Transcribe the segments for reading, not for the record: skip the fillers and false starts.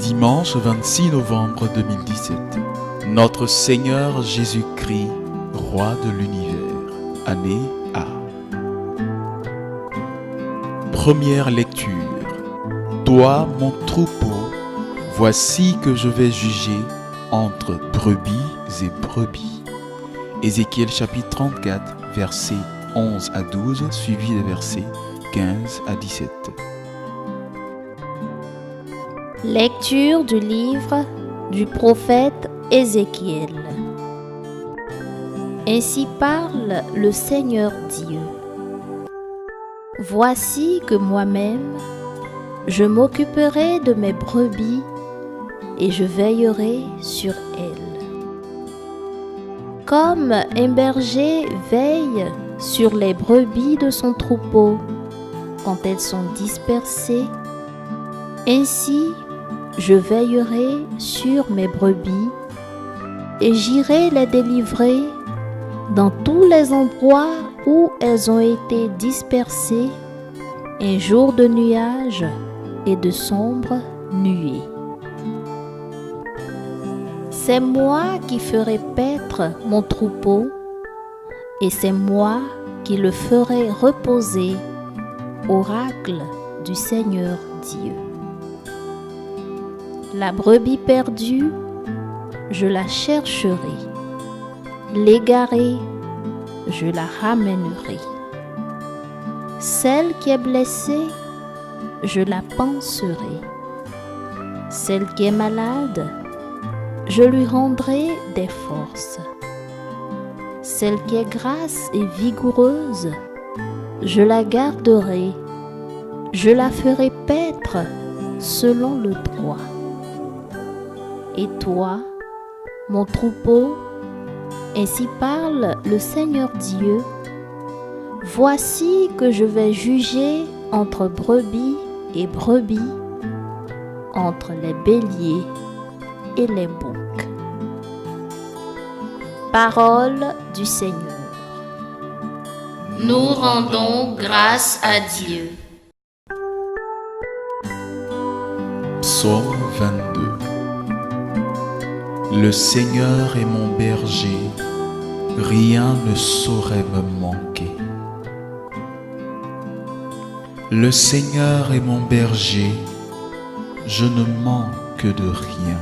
dimanche 26 novembre 2017. Notre Seigneur Jésus-Christ, Roi de l'univers, année A. Première lecture. Toi, mon troupeau, voici que je vais juger entre brebis et brebis. Ézéchiel chapitre 34, versets 11 à 12, suivi des versets 15 à 17. Lecture du livre du prophète Ézéchiel. Ainsi parle le Seigneur Dieu. Voici que moi-même, je m'occuperai de mes brebis et je veillerai sur elles. Comme un berger veille sur les brebis de son troupeau quand elles sont dispersées, ainsi je veillerai sur mes brebis et j'irai les délivrer dans tous les endroits où elles ont été dispersées un jour de nuages et de sombres nuées. C'est moi qui ferai paître mon troupeau et c'est moi qui le ferai reposer, oracle du Seigneur Dieu. La brebis perdue, je la chercherai. L'égarée, je la ramènerai. Celle qui est blessée, je la panserai. Celle qui est malade, je lui rendrai des forces. Celle qui est grasse et vigoureuse, je la garderai. Je la ferai paître selon le droit. Et toi, mon troupeau, ainsi parle le Seigneur Dieu, voici que je vais juger entre brebis et brebis, entre les béliers et les boucs. Parole du Seigneur. Nous rendons grâce à Dieu. Psaume 22. Le Seigneur est mon berger, rien ne saurait me manquer. Le Seigneur est mon berger, je ne manque de rien.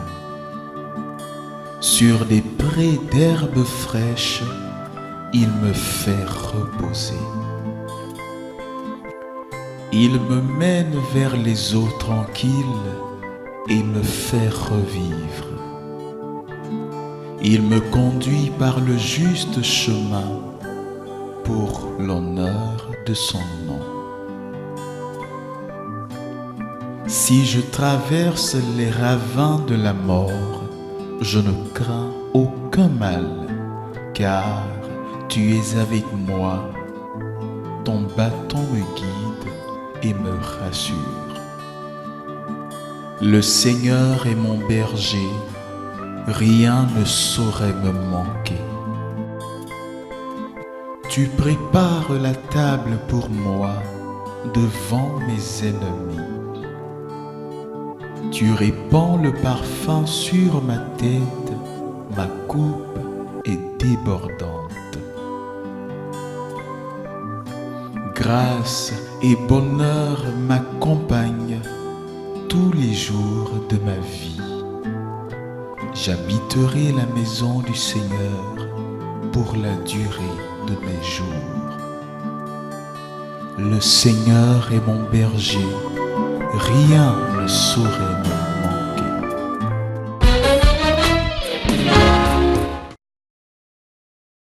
Sur des prés d'herbes fraîches, il me fait reposer. Il me mène vers les eaux tranquilles et me fait revivre. Il me conduit par le juste chemin pour l'honneur de son nom. Si je traverse les ravins de la mort, je ne crains aucun mal, car tu es avec moi, ton bâton me guide et me rassure. Le Seigneur est mon berger, rien ne saurait me manquer. Tu prépares la table pour moi devant mes ennemis. Tu répands le parfum sur ma tête, ma coupe est débordante. Grâce et bonheur m'accompagnent tous les jours de ma vie. J'habiterai la maison du Seigneur pour la durée de mes jours. Le Seigneur est mon berger, rien ne saurait me